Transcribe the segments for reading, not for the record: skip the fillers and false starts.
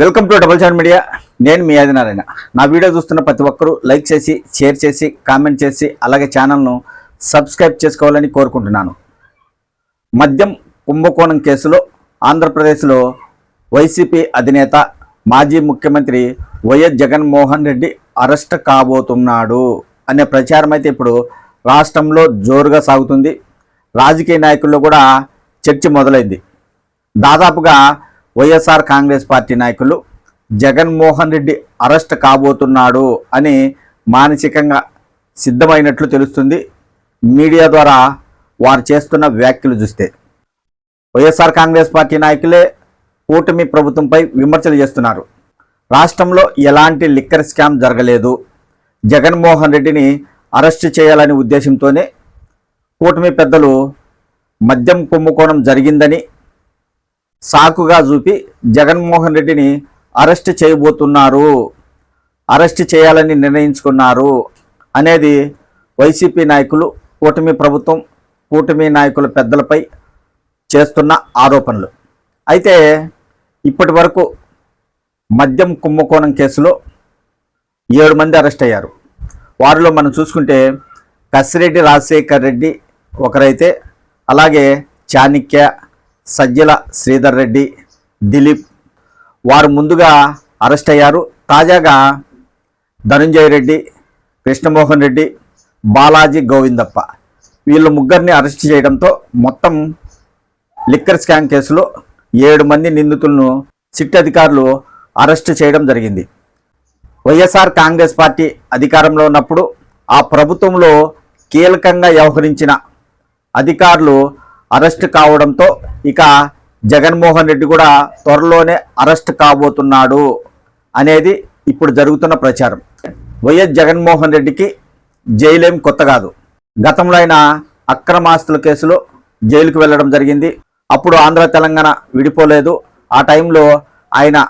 Welcome to double channel media. నేను మీ ఆదినారాయణ. నా video చూస్తున్న ప్రతి ఒక్కరూ లైక్ చేసి, షేర్ చేసి, కామెంట్ చేసి, అలాగే ఛానల్ను సబ్స్క్రైబ్ చేసుకోవాలని కోరుకుంటున్నాను. మద్యం కుంభకోణం కేసులో ఆంధ్రప్రదేశ్లో వైసీపీ అధినేత మాజీ ముఖ్యమంత్రి వైఎస్ జగన్మోహన్ రెడ్డి అరెస్ట్ కాబోతున్నాడు అనే ప్రచారం అయితే ఇప్పుడు రాష్ట్రంలో జోరుగా సాగుతుంది. రాజకీయ నాయకుల్లో కూడా చర్చ మొదలైంది. దాదాపుగా వైఎస్ఆర్ కాంగ్రెస్ పార్టీ నాయకులు జగన్మోహన్ రెడ్డి అరెస్ట్ కాబోతున్నాడు అని మానసికంగా సిద్ధమైనట్లు తెలుస్తుంది. మీడియా ద్వారా వారు చేస్తున్న వ్యాఖ్యలు చూస్తే వైఎస్ఆర్ కాంగ్రెస్ పార్టీ నాయకులే కూటమి ప్రభుత్వంపై విమర్శలు చేస్తున్నారు. రాష్ట్రంలో ఎలాంటి లిక్కర్ స్కామ్ జరగలేదు, జగన్మోహన్ రెడ్డిని అరెస్ట్ చేయాలనే ఉద్దేశంతోనే కూటమి పెద్దలు మద్యం కుంభకోణం జరిగిందని సాకుగా చూపి జగన్మోహన్ రెడ్డిని అరెస్ట్ చేయబోతున్నారు, అరెస్ట్ చేయాలని నిర్ణయించుకున్నారు అనేది వైసీపీ నాయకులు, కూటమి ప్రభుత్వం, కూటమి నాయకుల పెద్దలపై చేస్తున్న ఆరోపణలు. అయితే ఇప్పటి వరకు మద్యం కుంభకోణం కేసులో 7 మంది అరెస్ట్ అయ్యారు. వారిలో మనం చూసుకుంటే కసిరెడ్డి రాజశేఖర్ రెడ్డి ఒకరైతే, అలాగే చాణిక్య, సజ్జల శ్రీధర్ రెడ్డి, దిలీప్ వారు ముందుగా అరెస్ట్ అయ్యారు. తాజాగా ధనుంజయ రెడ్డి, కృష్ణమోహన్ రెడ్డి, బాలాజీ గోవిందప్ప వీళ్ళు ముగ్గురిని అరెస్ట్ చేయడంతో మొత్తం లిక్కర్ స్కామ్ కేసులో 7 మంది నిందితులను సిట్ అధికారులు అరెస్ట్ చేయడం జరిగింది. వైఎస్ఆర్ కాంగ్రెస్ పార్టీ అధికారంలో ఉన్నప్పుడు ఆ ప్రభుత్వంలో కీలకంగా వ్యవహరించిన అధికారులు అరెస్ట్ కావడంతో ఇక జగన్మోహన్ రెడ్డి కూడా త్వరలోనే అరెస్ట్ కాబోతున్నాడు అనేది ఇప్పుడు జరుగుతున్న ప్రచారం. వైఎస్ జగన్మోహన్ రెడ్డికి జైలేం కొత్త కాదు. గతంలో ఆయన అక్రమాస్తుల కేసులో జైలుకు వెళ్ళడం జరిగింది. అప్పుడు ఆంధ్ర తెలంగాణ విడిపోలేదు. ఆ టైంలో ఆయన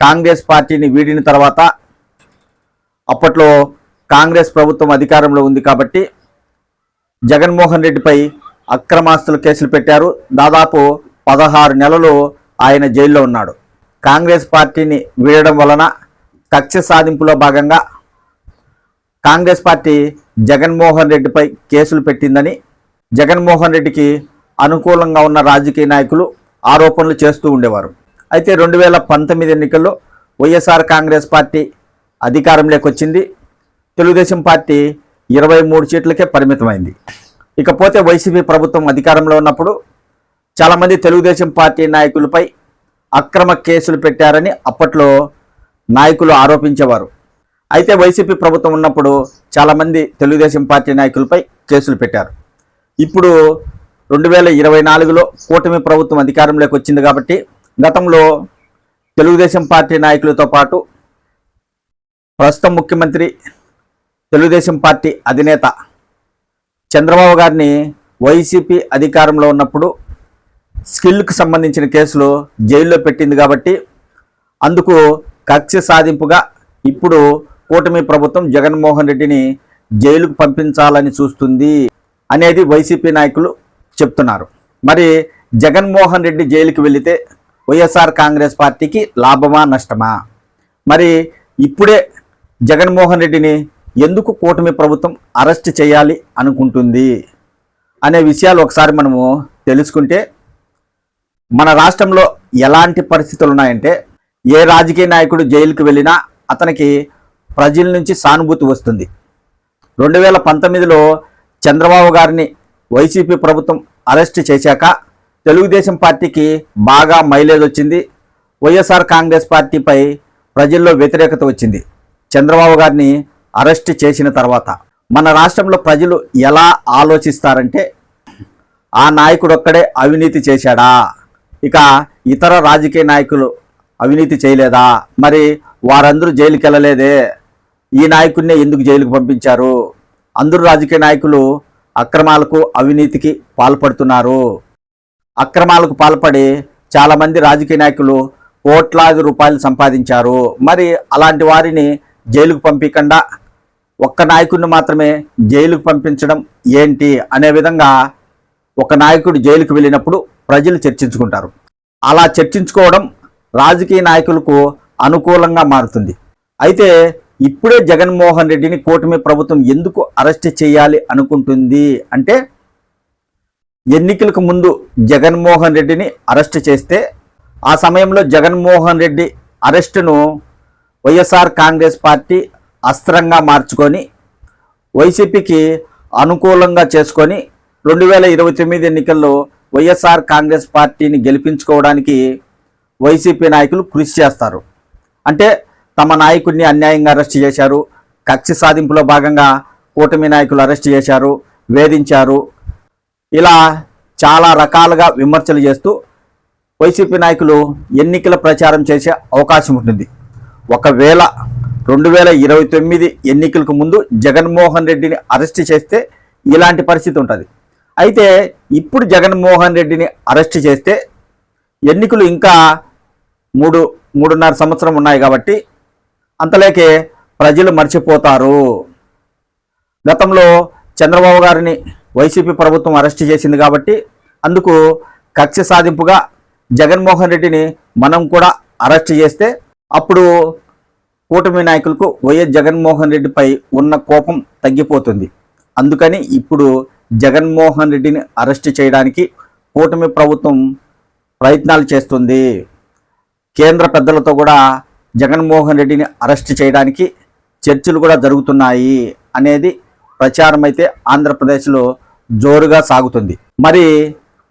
కాంగ్రెస్ పార్టీని వీడిన తర్వాత అప్పట్లో కాంగ్రెస్ ప్రభుత్వం అధికారంలో ఉంది కాబట్టి జగన్మోహన్ రెడ్డిపై అక్రమాస్తుల కేసులు పెట్టారు. దాదాపు 16 నెలలు ఆయన జైల్లో ఉన్నాడు. కాంగ్రెస్ పార్టీని వీడడం వలన కక్ష సాధింపులో భాగంగా కాంగ్రెస్ పార్టీ జగన్మోహన్ రెడ్డిపై కేసులు పెట్టిందని జగన్మోహన్ రెడ్డికి అనుకూలంగా ఉన్న రాజకీయ నాయకులు ఆరోపణలు చేస్తూ ఉండేవారు. అయితే 2019 ఎన్నికల్లో వైఎస్ఆర్ కాంగ్రెస్ పార్టీ అధికారంలోకి వచ్చింది. తెలుగుదేశం పార్టీ 23 సీట్లకే పరిమితమైంది. ఇకపోతే వైసీపీ ప్రభుత్వం అధికారంలో ఉన్నప్పుడు చాలామంది తెలుగుదేశం పార్టీ నాయకులపై అక్రమ కేసులు పెట్టారని అప్పట్లో నాయకులు ఆరోపించేవారు. అయితే వైసీపీ ప్రభుత్వం ఉన్నప్పుడు చాలామంది తెలుగుదేశం పార్టీ నాయకులపై కేసులు పెట్టారు. ఇప్పుడు 2024లో కూటమి ప్రభుత్వం అధికారంలోకి వచ్చింది కాబట్టి గతంలో తెలుగుదేశం పార్టీ నాయకులతో పాటు ప్రస్తుతం ముఖ్యమంత్రి, తెలుగుదేశం పార్టీ అధినేత చంద్రబాబు గారిని వైసీపీ అధికారంలో ఉన్నప్పుడు స్కిల్కి సంబంధించిన కేసులో జైల్లో పెట్టింది కాబట్టి అందుకు కక్ష సాధింపుగా ఇప్పుడు కూటమి ప్రభుత్వం జగన్మోహన్ రెడ్డిని జైలుకు పంపించాలని చూస్తుంది అనేది వైసీపీ నాయకులు చెప్తున్నారు. మరి జగన్మోహన్ రెడ్డి జైలుకి వెళితే వైఎస్ఆర్ కాంగ్రెస్ పార్టీకి లాభమా నష్టమా? మరి ఇప్పుడే జగన్మోహన్ రెడ్డిని ఎందుకు కూటమి ప్రభుత్వం అరెస్ట్ చేయాలి అనుకుంటుంది అనే విషయాలు ఒకసారి మనము తెలుసుకుంటే మన రాష్ట్రంలో ఎలాంటి పరిస్థితులు ఉన్నాయంటే, ఏ రాజకీయ నాయకుడు జైలుకి వెళ్ళినా అతనికి ప్రజల నుంచి సానుభూతి వస్తుంది. 2019లో చంద్రబాబు గారిని వైసీపీ ప్రభుత్వం అరెస్ట్ చేశాక తెలుగుదేశం పార్టీకి బాగా మైలేజ్ వచ్చింది. వైఎస్ఆర్ కాంగ్రెస్ పార్టీపై ప్రజల్లో వ్యతిరేకత వచ్చింది. చంద్రబాబు గారిని అరెస్ట్ చేసిన తర్వాత మన రాష్ట్రంలో ప్రజలు ఎలా ఆలోచిస్తారంటే, ఆ నాయకుడు ఒక్కడే అవినీతి చేశాడా, ఇక ఇతర రాజకీయ నాయకులు అవినీతి చేయలేదా, మరి వారందరూ జైలుకి వెళ్ళలేదే, ఈ నాయకుడిని ఎందుకు జైలుకు పంపించారు, అందరూ రాజకీయ నాయకులు అక్రమాలకు అవినీతికి పాల్పడుతున్నారు, అక్రమాలకు పాల్పడి చాలామంది రాజకీయ నాయకులు కోట్లాది రూపాయలు సంపాదించారు, మరి అలాంటి వారిని జైలుకు పంపించకుండా ఒక్క నాయకుడిని మాత్రమే జైలుకు పంపించడం ఏంటి అనే విధంగా ఒక నాయకుడు జైలుకు వెళ్ళినప్పుడు ప్రజలు చర్చించుకుంటారు. అలా చర్చించుకోవడం రాజకీయ నాయకులకు అనుకూలంగా మారుతుంది. అయితే ఇప్పుడే జగన్మోహన్ రెడ్డిని కూటమి ప్రభుత్వం ఎందుకు అరెస్ట్ చేయాలి అనుకుంటుంది అంటే, ఎన్నికలకు ముందు జగన్మోహన్ రెడ్డిని అరెస్ట్ చేస్తే ఆ సమయంలో జగన్మోహన్ రెడ్డి అరెస్టును వైఎస్ఆర్ కాంగ్రెస్ పార్టీ అస్త్రంగా మార్చుకొని వైసీపీకి అనుకూలంగా చేసుకొని 2029 ఎన్నికల్లో వైఎస్ఆర్ కాంగ్రెస్ పార్టీని గెలిపించుకోవడానికి వైసీపీ నాయకులు కృషి చేస్తారు. అంటే తమ నాయకుడిని అన్యాయంగా అరెస్ట్ చేశారు, కక్ష సాధింపులో భాగంగా కూటమి నాయకులు అరెస్ట్ చేశారు, వేధించారు, ఇలా చాలా రకాలుగా విమర్శలు చేస్తూ వైసీపీ నాయకులు ఎన్నికల ప్రచారం చేసే అవకాశం ఉంటుంది. ఒకవేళ 2029 ఎన్నికలకు ముందు జగన్మోహన్ రెడ్డిని అరెస్ట్ చేస్తే ఇలాంటి పరిస్థితి ఉంటుంది. అయితే ఇప్పుడు జగన్మోహన్ రెడ్డిని అరెస్ట్ చేస్తే ఎన్నికలు ఇంకా 3.5 సంవత్సరం ఉన్నాయి కాబట్టి అంతలేకే ప్రజలు మర్చిపోతారు. గతంలో చంద్రబాబు గారిని వైసీపీ ప్రభుత్వం అరెస్ట్ చేసింది కాబట్టి అందుకు కక్ష సాధింపుగా జగన్మోహన్ రెడ్డిని మనం కూడా అరెస్ట్ చేస్తే అప్పుడు కూటమి నాయకులకు వైఎస్ జగన్మోహన్ రెడ్డిపై ఉన్న కోపం తగ్గిపోతుంది. అందుకని ఇప్పుడు జగన్మోహన్ రెడ్డిని అరెస్ట్ చేయడానికి కూటమి ప్రభుత్వం ప్రయత్నాలు చేస్తుంది. కేంద్ర పెద్దలతో కూడా జగన్మోహన్ రెడ్డిని అరెస్ట్ చేయడానికి చర్చలు కూడా జరుగుతున్నాయి అనేది ప్రచారం అయితే ఆంధ్రప్రదేశ్లో జోరుగా సాగుతుంది. మరి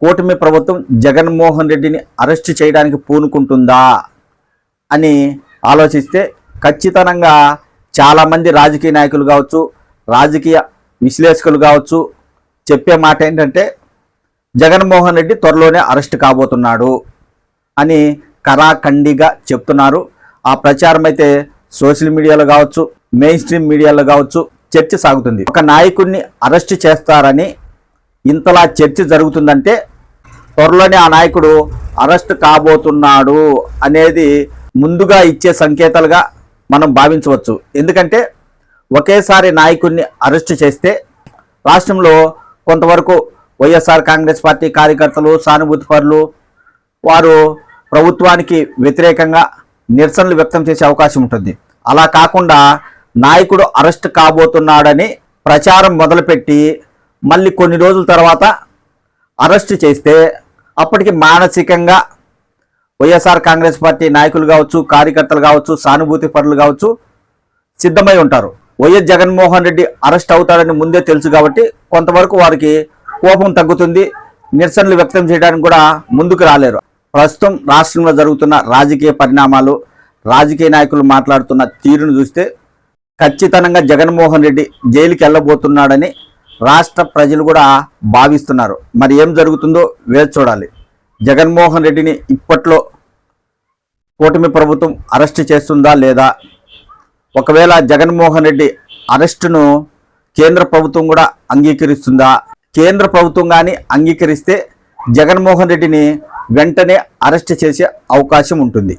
కూటమి ప్రభుత్వం జగన్మోహన్ రెడ్డిని అరెస్ట్ చేయడానికి పూనుకుంటుందా అని ఆలోచిస్తే ఖచ్చితంగా చాలామంది రాజకీయ నాయకులు కావచ్చు, రాజకీయ విశ్లేషకులు కావచ్చు చెప్పే మాట ఏంటంటే జగన్మోహన్ రెడ్డి త్వరలోనే అరెస్ట్ కాబోతున్నాడు అని కరాఖండిగా చెప్తున్నారు. ఆ ప్రచారం అయితే సోషల్ మీడియాలో కావచ్చు, మెయిన్ స్ట్రీమ్ మీడియాలో కావచ్చు చర్చ సాగుతుంది. ఒక నాయకుడిని అరెస్ట్ చేస్తారని ఇంతలా చర్చ జరుగుతుందంటే త్వరలోనే ఆ నాయకుడు అరెస్ట్ కాబోతున్నాడు అనేది ముందుగా ఇచ్చే సంకేతాలుగా మనం భావించవచ్చు. ఎందుకంటే ఒకేసారి నాయకుడిని అరెస్ట్ చేస్తే రాష్ట్రంలో కొంతవరకు వైఎస్ఆర్ కాంగ్రెస్ పార్టీ కార్యకర్తలు, సానుభూతిపరులు వారు ప్రభుత్వానికి వ్యతిరేకంగా నిరసనలు వ్యక్తం చేసే అవకాశం ఉంటుంది. అలా కాకుండా నాయకుడు అరెస్ట్ కాబోతున్నాడని ప్రచారం మొదలుపెట్టి మళ్ళీ కొన్ని రోజుల తర్వాత అరెస్ట్ చేస్తే అప్పటికి మానసికంగా వైఎస్ఆర్ కాంగ్రెస్ పార్టీ నాయకులు కావచ్చు, కార్యకర్తలు కావచ్చు, సానుభూతి పరులు కావచ్చు సిద్ధమై ఉంటారు. వైఎస్ జగన్మోహన్ రెడ్డి అరెస్ట్ అవుతాడని ముందే తెలుసు కాబట్టి కొంతవరకు వారికి కోపం తగ్గుతుంది, నిరసనలు వ్యక్తం చేయడానికి కూడా ముందుకు రాలేరు. ప్రస్తుతం రాష్ట్రంలో జరుగుతున్న రాజకీయ పరిణామాలు, రాజకీయ నాయకులు మాట్లాడుతున్న తీరును చూస్తే ఖచ్చితంగా జగన్మోహన్ రెడ్డి జైలుకి వెళ్ళబోతున్నాడని రాష్ట్ర ప్రజలు కూడా భావిస్తున్నారు. మరి ఏం జరుగుతుందో వేచి చూడాలి. జగన్మోహన్ రెడ్డిని ఇప్పట్లో కూటమి ప్రభుత్వం అరెస్ట్ చేస్తుందా లేదా? ఒకవేళ జగన్మోహన్ రెడ్డి అరెస్టును కేంద్ర ప్రభుత్వం కూడా అంగీకరిస్తుందా? కేంద్ర ప్రభుత్వం కానీ అంగీకరిస్తే జగన్మోహన్ రెడ్డిని వెంటనే అరెస్ట్ చేసే అవకాశం ఉంటుంది.